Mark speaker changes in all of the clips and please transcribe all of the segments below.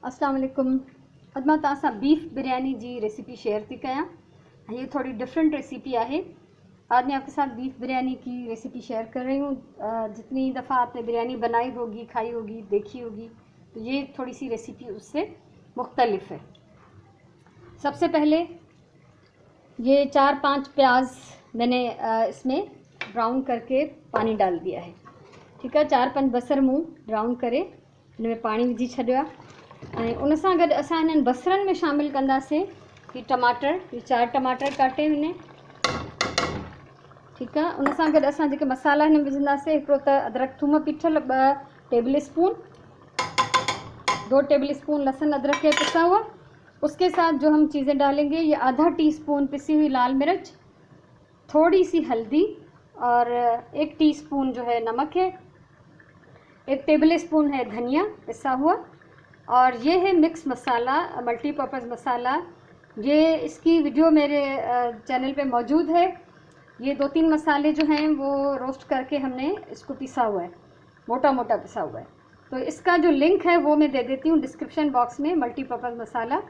Speaker 1: अस्सलाम वालेकुम। अॼु मां तव्हां सां बीफ बिरयानी जी रेसिपी शेयर थी कयां। ये थोड़ी डिफरेंट रेसिपी है। आज मैं आपके साथ बीफ बिरयानी की रेसिपी शेयर कर रही हूँ। जितनी दफ़ा आपने बिरयानी बनाई होगी, खाई होगी, देखी होगी, तो ये थोड़ी सी रेसिपी उससे मुख्तलिफ है। सबसे पहले ये 4-5 प्याज मैंने इसमें ब्राउन करके पानी डाल दिया है। ठीक है, 4-5 बसर मूं ब्राउन करे इनमें पानी विझी छॾियो आहे। उन सां गॾु असां इन्हनि बसरनि में शामिल कंदासीं कि टमाटर, ये 4 टमाटर काटे हिन। ठीक है, उन सां गॾु असां जेके मसाला हिन में विझंदासीं, हिकिड़ो त अदरक थूम पीठल 2 टेबल स्पून, 2 टेबल स्पून लहसुन अदरक के पिसा हुआ। उसके साथ जो हम चीज़ें डालेंगे, ये आधा टीस्पून पिसी हुई लाल मिर्च, थोड़ी सी हल्दी और 1 टीस्पून जो है नमक है, 1 टेबल स्पून है धनिया पिसा हुआ, और ये है मिक्स मसाला, मल्टीपर्पज़ मसाला। ये इसकी वीडियो मेरे चैनल पे मौजूद है। ये 2-3 मसाले जो हैं वो रोस्ट करके हमने इसको पिसा हुआ है, मोटा मोटा पिसा हुआ है। तो इसका जो लिंक है वो मैं दे देती हूँ डिस्क्रिप्शन बॉक्स में। मल्टीपर्पज़ मसाला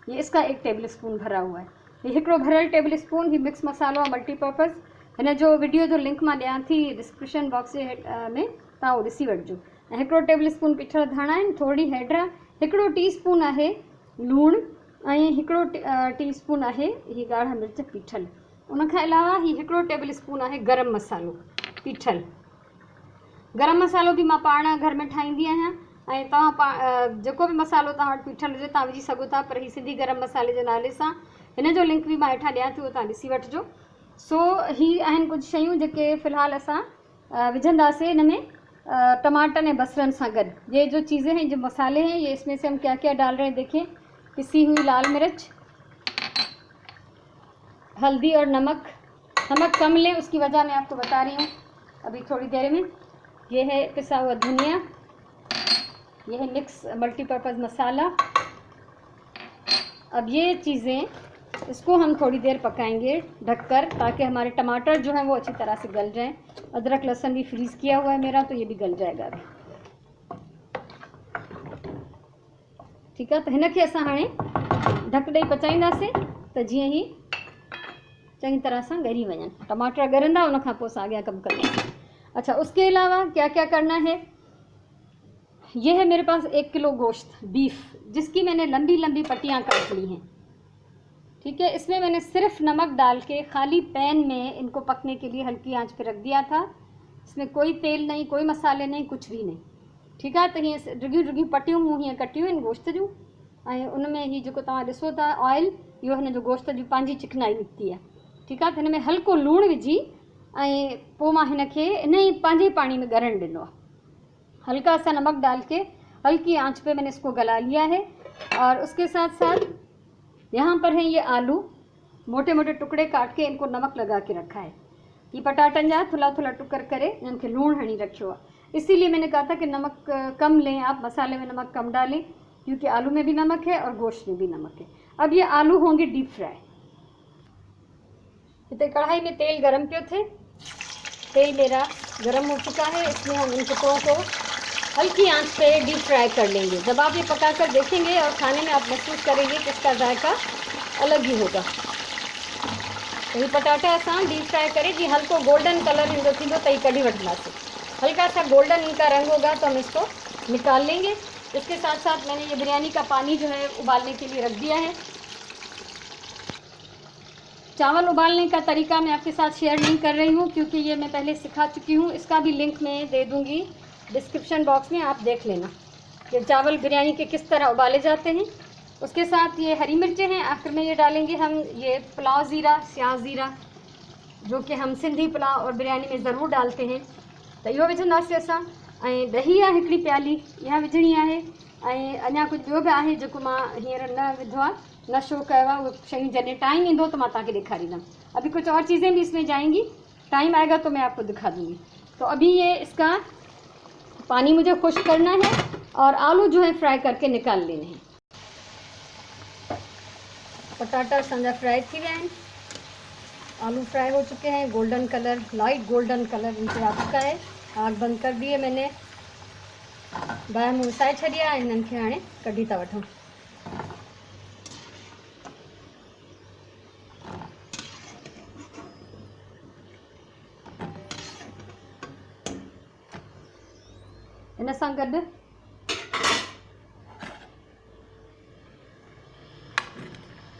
Speaker 1: ये इसका 1 टेबल स्पून भरा हुआ है। ये हिकिड़ो भरियल टेबल स्पून ही मिक्स मसालो मल्टीपर्पज़ हिन जो वीडियो जो लिंक मां ॾियां थी डिस्क्रिप्शन बॉक्स में, तव्हां उहो ॾिसी वठिजो। ऐं हिकिड़ो टेबल स्पून पिठल धाणा आहिनि, थोरी हैड्रा, हिकिड़ो टीस्पून आहे लूणु, ऐं हिकिड़ो टीस्पून आहे ही ॻाढ़ा मिर्च पीठल। उनखां अलावा ही हिकिड़ो टेबल स्पून आहे गरम मसालो पीठल। गरम मसालो भी मां पाण घर में ठाहींदी आहियां, ऐं तव्हां जेको बि मसालो तव्हां वटि पीठल हुजे तव्हां विझी सघो था, पर ही सिंधी गरम मसाले जे नाले सां हिन जो लिंक भी मां हेठां ॾियां थी, उहो तव्हां ॾिसी वठिजो। सो ही आहिनि कुझु शयूं जेके फ़िलहाल असां विझंदासीं हिन में टमाटर ने बसरन सां गॾु। ये जो चीज़ें हैं, जो मसाले हैं, ये इसमें से हम क्या क्या डाल रहे हैं देखिए। पिसी हुई लाल मिर्च, हल्दी और नमक। नमक कम लें, उसकी वजह मैं आपको बता रही हूँ अभी थोड़ी देर में। ये है पिसा हुआ धनिया, ये है मिक्स मल्टीपर्पज़ मसाला। अब ये चीज़ें इसको हम थोड़ी देर पकाएंगे ढककर, ताकि हमारे टमाटर जो हैं वो अच्छी तरह से गल जाएं। अदरक लहसुन भी फ्रीज़ किया हुआ है मेरा, तो ये भी गल जाएगा अभी। ठीक है, तो हिन खे असां हाणे ढक ॾेई पचाईंदासीं त जीअं ही चङी तरह सां ॻरी वञनि। टमाटर ॻरंदा, उन खां पोइ असां अॻियां कमु कंदासीं। अच्छा, उसके अलावा क्या क्या करना है, ये है मेरे पास 1 किलो गोश्त बीफ, जिसकी मैंने लंबी लंबी पट्टियाँ काट ली हैं। ठीक है, इसमें मैंने सिर्फ नमक डाल के खाली पैन में इनको पकने के लिए हल्की आंच पे रख दिया था। इसमें कोई तेल नहीं, कोई मसाले नहीं, कुछ भी नहीं। ठीक है, तो हीअं रुगियूं रुगियूं पटियूं मूं हीअं कटियूं आहिनि गोश्त जूं, ऐं उन में ही जेको तव्हां ॾिसो था ऑयल, इहो हिन जो गोश्त जी पंहिंजी चिकनाई निकिती आहे। ठीक है, तो हिन में हल्को लूणु विझी ऐं पोइ मां हिन खे इन ही पंहिंजे पाणी में ॻरण ॾिनो आहे। हल्का सा नमक डाल के हल्की आंच पे मैंने इसको गला लिया है। और उसके साथ साथ यहाँ पर है ये आलू, मोटे मोटे टुकड़े काट के इनको नमक लगा के रखा है। ये पटाटन जा थुला थुला टुकर करे इनके लूण हणी रखियो आहे। इसीलिए मैंने कहा था कि नमक कम लें आप, मसाले में नमक कम डालें, क्योंकि आलू में भी नमक है और गोश्त में भी नमक है। अब ये आलू होंगे डीप फ्राई। इतने कढ़ाई में तेल गरम पियो थे, तेल मेरा गरम हो चुका है। इसमें हम इन टुकड़ों को हल्की आंच पे डीप फ्राई कर लेंगे। जब आप ये पका कर देखेंगे और खाने में आप महसूस करेंगे कि इसका जायका अलग ही होगा। तो ये पटाटा असां डीप फ्राई करे जी हल्को गोल्डन कलर इनको थींदो तई कढी वठंदासीं। हल्का सा गोल्डन इनका रंग होगा तो हम इसको निकाल लेंगे। इसके साथ साथ मैंने ये बिरयानी का पानी जो है उबालने के लिए रख दिया है। चावल उबालने का तरीका मैं आपके साथ शेयर नहीं कर रही हूँ, क्योंकि ये मैं पहले सिखा चुकी हूँ। इसका भी लिंक मैं दे दूँगी डिस्क्रिप्शन बॉक्स में, आप देख लेना कि चावल बिरयानी के किस तरह उबाले जाते हैं। उसके साथ ये हरी मिर्चें हैं, आखिर में ये डालेंगे हम ये पुलाव ज़ीरा, स्याह ज़ीरा, जो कि हम सिंधी पुलाव और बिरयानी में ज़रूर डालते हैं। तो इहो विझंदासीं असां। ऐं ॾही आहे हिकिड़ी प्याली, इहा विझणी आहे। ऐं अञा कुझु ॿियो बि आहे जेको मां हींअर न विधो आहे, न शो कयो आहे। उहो शयूं जॾहिं टाइम ईंदो तो मैं तव्हांखे ॾेखारींदमि। अभी कुछ और चीज़ें भी इसमें जाएंगी, टाइम आएगा तो मैं आपको दिखा दूँगी। तो अभी ये इसका पानी मुझे खुश्क करना है और आलू जो है फ्राई करके निकाल लेने हैं। पटाटा असांजा फ्राई थी विया आहिनि, आलू फ्राई हो चुके हैं, golden colour, light golden colour इन पर आ चुका है। आग बंद कर दी है मैंने। ॿाहिरि मूं विसाए छॾिया, हिननि खे हाणे कढी था वठूं। इन सां गॾु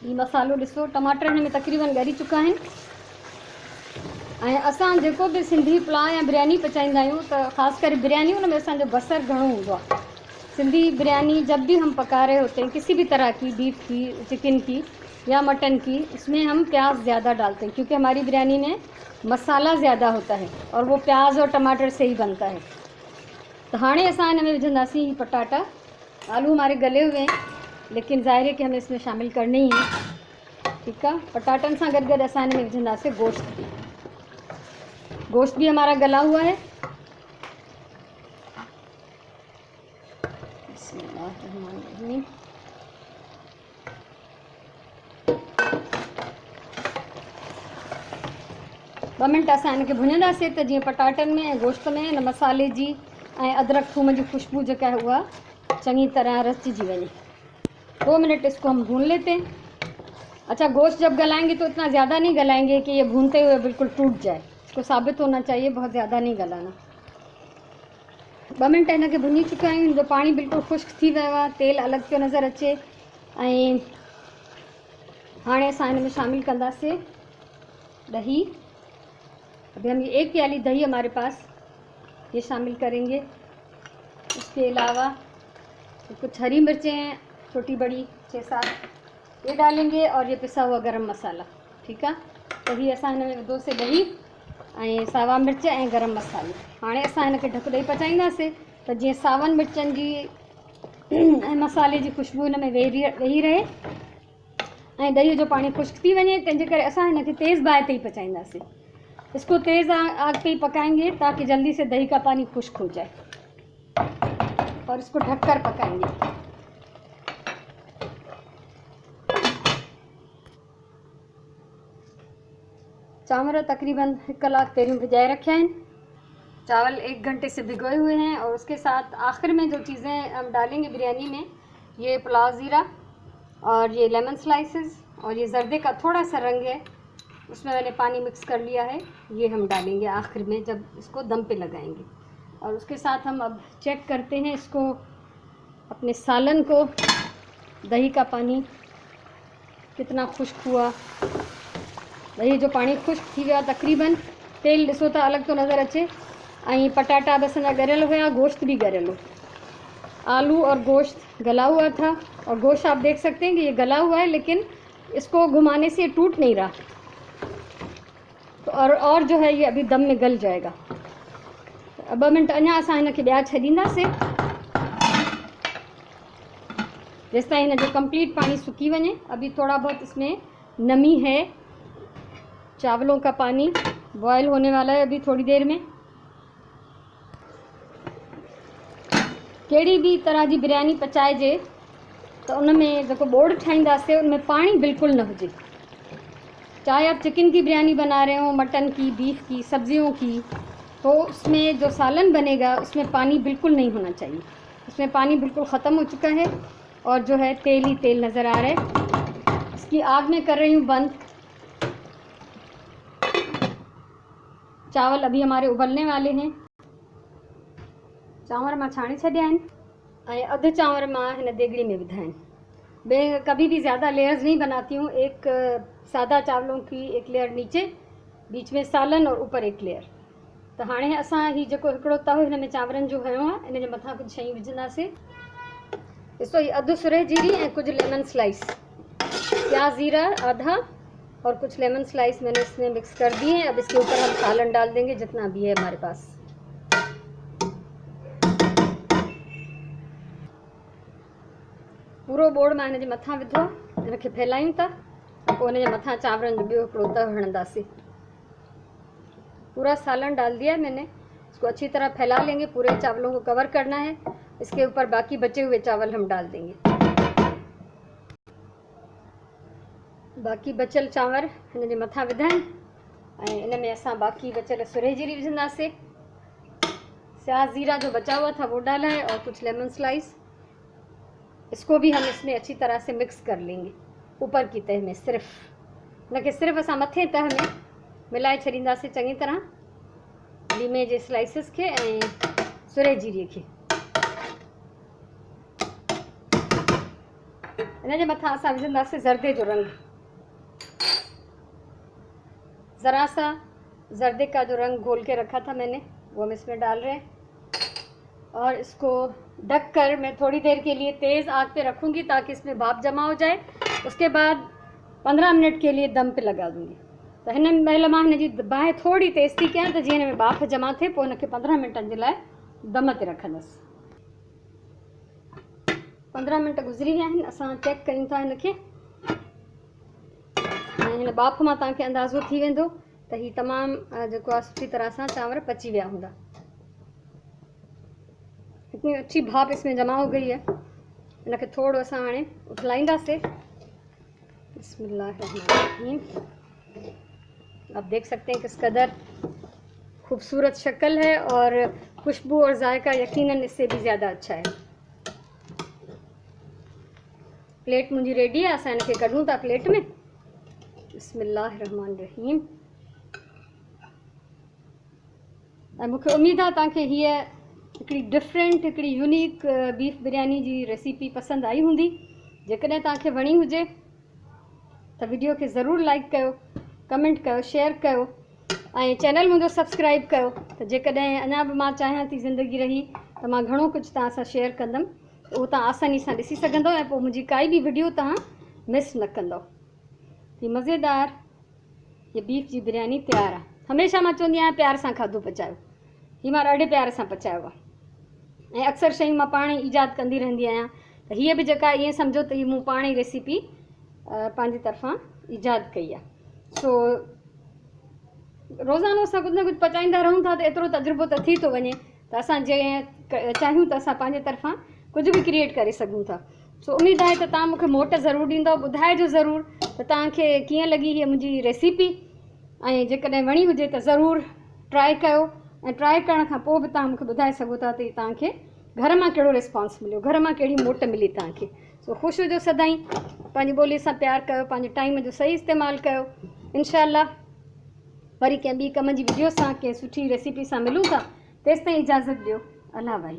Speaker 1: ही मसालो ॾिसो, टमाटर हिन में तक़रीबन ॻरी चुका आहिनि। ऐं असां जेको बि सिंधी पुलाउ या बिरयानी पचाईंदा आहियूं त ख़ासि करे बिरयानी, उन में असांजो बसर घणो हूंदो आहे। सिंधी बिरयानी जब भी हम पका रहे होते हैं, किसी भी तरह की, बीफ की, चिकन की या मटन की, इसमें हम प्याज ज़्यादा डालते हैं क्योंकि हमारी बिरयानी में मसाला ज़्यादा होता है और वो प्याज और टमाटर से ही बनता है। तो हाणे असां हिन में विझंदासीं पटाटा। आलू हमारे गले हुए हैं, लेकिन ज़ाहिर है कि हमें इसमें शामिल करने ही है। ठीक है, पटाटन सां गॾु गॾु असां हिन में विझंदासीं गोश्त। गोश्त भी हमारा गला हुआ है। बिस्मिल्लाहिर्रहमानिर्रहीम। ॿ मिंट असां हिनखे भुञंदासीं त जीअं पटाटनि में ऐं गोश्त में हिन मसाले जी ऐं अदरक थूम जी खुशबू जेका है उहा चङी तरह रचिजी वञे। 2 मिनट इसको हम भून लेते हैं। अच्छा, गोश्त जब गलाएंगे तो इतना ज़्यादा नहीं गलाएंगे कि ये भूनते हुए बिल्कुल टूट जाए। इसको साबित होना चाहिए, बहुत ज़्यादा नहीं गलाना। 2 मिनट हिनखे भुञी चुका आहियूं। जो पानी बिल्कुल खुश्क थी वियो आहे, तेल अलॻि पियो नज़र अचे। ऐं हाणे असां हिन में शामिल कंदासीं दही। अभी हम ये 1 प्याली दही हमारे पास, ये शामिल करेंगे। इसके अलावा कुछ हरी मिर्चें हैं, छोटी बड़ी 6-7, ये डालेंगे और ये पिसा हुआ गरम मसाला। ठीक है, दही असां हिन में विधोसीं, दही ऐं सावा मिर्च ऐं गरम मसालो। हाणे असां हिनखे ढक ॾेई पचाईंदासीं त जीअं सावनि मिर्चनि जी ऐं मसाले जी खुशबू हिन में वेही रहे ऐं दही जो पानी खुश्क थी वञे। तंहिंजे करे असां हिनखे तेज़ बाहि ते ही पचाईंदासीं। इसको तेज़ आग पे ही पकाएंगे ताकि जल्दी से दही का पानी खुश्क हो जाए और इसको ढककर पकाएंगे। चावल तकरीबन 1 कलाक पहिरियों भिजाए रखे हैं। चावल 1 घंटे से भिगोए हुए हैं। और उसके साथ आखिर में जो चीज़ें हम डालेंगे बिरयानी में, ये पुलाव ज़ीरा और ये लेमन स्लाइसेस और ये जर्दे का थोड़ा सा रंग है, उसमें मैंने पानी मिक्स कर लिया है, ये हम डालेंगे आखिर में जब इसको दम पे लगाएंगे। और उसके साथ हम अब चेक करते हैं इसको, अपने सालन को, दही का पानी कितना खुश्क हुआ। दही जो पानी खुश्क थी वियो आहे तक़रीबन। तेल ॾिसो त अलॻि थो नज़र अचे। ऐं पटाटा बि असांजा ॻरियल हुआ, गोश्त भी ॻरियल हो। आलू और गोश्त गला हुआ था और गोश्त आप देख सकते हैं कि ये गला हुआ है, लेकिन इसको घुमाने से ये टूट नहीं रहा। तो और जो है ये अभी दम में गल जाएगा। 2 मिनट अञा असां हिनखे ॿिया छॾींदासीं जेसिताईं हिन जो कंप्लीट पानी सुकी वञे। अभी थोड़ा बहुत इसमें नमी है, चावलों का पानी बॉयल होने वाला है अभी थोड़ी देर में। कहिड़ी भी तरह जी बिरयानी पचाइजे तो उनमें जेको बोड़ ठाहींदासीं उनमें पानी बिल्कुल न हुजे। चाहे आप चिकन की बिरयानी बना रहे हो, मटन की, बीफ की, सब्जियों की, तो उसमें जो सालन बनेगा उसमें पानी बिल्कुल नहीं होना चाहिए। इसमें पानी बिल्कुल ख़त्म हो चुका है और जो है तेल ही तेल नज़र आ रहा है। इसकी आग में कर रही हूँ बंद। चावल अभी हमारे उबलने वाले हैं। चांवर मां छाणे छॾिया आहिनि ऐं अधु चांवर मां हिन देगड़ी में विधा आहिनि। मैं कभी भी ज़्यादा लेयर्स नहीं बनाती हूँ। एक सादा चावलों की एक लेयर नीचे, बीच में सालन और ऊपर एक लेयर। तो हाणे असां ही जेको हिकिड़ो तहो हिन में चांवरनि जो हयो आहे, इन जे मथां कुझु शयूं विझंदासीं। ॾिसो, ही अधु सुरे जीरी ऐं कुछ लेमन स्लाइस, प्याज ज़ीरा आधा और कुछ लेमन स्लाइस मैंने इसमें मिक्स कर दिए हैं। अब इसके ऊपर हम सालन डाल देंगे जितना भी है हमारे पास। पूरो बोड़ मां हिन जे मथां विधो, हिनखे फैलायूं था, पोइ हिन जे मथां चांवरनि जो ॿियो हिकिड़ो तह हणंदासीं। पूरा सालन डाल दिया है मैंने, इसको अच्छी तरह फैला लेंगे। पूरे चावलों को कवर करना है। इसके ऊपर बाकी बचे हुए चावल हम डाल देंगे। बाकी बचल चांवर हिन जे मथां विधा आहिनि ऐं इन में असां बाकी बचल सुरे जीरी विझंदासीं। स्याज ज़ीरा जो बचा हुआ था वो डाला है और कुछ लेमन स्लाइस। इसको भी हम इसमें अच्छी तरह से मिक्स कर लेंगे ऊपर की तह में, सिर्फ़ न कि सिर्फ़ असां मथे तह में मिलाए छॾींदासीं चङी तरह लीमे जे स्लाइसिस खे ऐं सुरे जीरे खे। इन जे मथां असां विझंदासीं ज़र्दे जो रंग, ज़रा सा ज़र्दे का जो रंग घोल के रखा था मैंने वो हम इसमें डाल रहे हैं और इसको ढक कर मैं थोड़ी देर के लिए तेज़ आग पे रखूँगी ताकि इसमें भाप जमा हो जाए। उसके बाद 15 मिनट के लिए दम पे लगा दूँगी। तो हिन महिल मां हिन जी बाहि थोड़ी तेज़ थी कयां त जीअं हिन में भाप जमा थिए, पोइ हिनखे 15 मिंटनि जे लाइ दम ते रखंदसि। 15 मिंट गुज़री विया आहिनि, असां चेक कयूं था हिनखे ऐं हिन भाप मां तव्हांखे अंदाज़ो थी वेंदो त हीउ तमामु जेको आहे सुठी तरह सां चांवर पची विया हूंदा। इतनी अच्छी भाप इसमें जमा हो गई है। इनके थोड़ो असां हाणे उथलाईंदासीं। बिस्मिल्लाहिर्रहमानिर्रहीम। आप देख सकते हैं किस कदर खूबसूरत शक्ल है और खुशबू और जायका यकीनन इससे भी ज़्यादा अच्छा है। प्लेट मुंहिंजी रेडी है, असां इनके कढूं था प्लेट में। बिस्मिल्लाहिर्रहमानिर्रहीम। ऐं मूंखे उम्मीद आहे तव्हांखे हीअ हिकिड़ी डिफरेंट, हिकिड़ी यूनिक बीफ बिरयानी जी रेसिपी पसंदि आई हूंदी। जेकॾहिं तव्हांखे वणी हुजे त वीडियो खे ज़रूरु लाइक कयो, कमेंट कयो, शेयर कयो ऐं चैनल मुंहिंजो सब्सक्राइब कयो त जेकॾहिं अञा बि मां चाहियां थी ज़िंदगी रही त मां घणो कुझु तव्हां सां शेयर कंदमि, उहो तव्हां आसानी सां ॾिसी सघंदव ऐं पोइ मुंहिंजी काई बि वीडियो तव्हां मिस न कंदव। हीअ मज़ेदार ये बीफ जी बिरयानी तयारु आहे। हमेशह मां चवंदी आहियां प्यार सां खाधो पचायो। हीअ मां ॾाढे प्यार सां पचायो आहे ऐं अक्सर शयूं मां पाण ई ईजाद कंदी रहंदी आहियां। त हीअ बि जेका ईअं सम्झो त हीअ मूं पाण ई रेसिपी पंहिंजी तरफ़ां ईजाद कई आहे। सो रोज़ानो असां कुझु न कुझु पचाईंदा रहूं था त एतिरो तजुर्बो त थी थो वञे त असां जीअं चाहियूं त असां पंहिंजे तरफ़ां कुझु बि क्रिएट करे सघूं था। सो उमेदु आहे त तव्हां मूंखे मोट ज़रूरु ॾींदव, ॿुधाइजो ज़रूरु त तव्हांखे कीअं लॻी हीअ मुंहिंजी रेसिपी ऐं जेकॾहिं वणी हुजे त ज़रूरु ट्राए कयो ऐं ट्राए करण खां पोइ बि तव्हां मूंखे ॿुधाए सघो था त तव्हांखे घर मां कहिड़ो रिस्पॉन्स मिलियो, घर मां कहिड़ी मोट मिली तव्हांखे। सो ख़ुशि हुजो सदाईं, पंहिंजी ॿोलीअ सां प्यारु कयो, पंहिंजे टाइम जो सही इस्तेमालु कयो। इंशाअल्लाह वरी कंहिं ॿी कम जी वीडियो सां कंहिं सुठी रेसिपी सां मिलूं था। तेसिताईं इजाज़त ॾियो। अल्लाह भाई।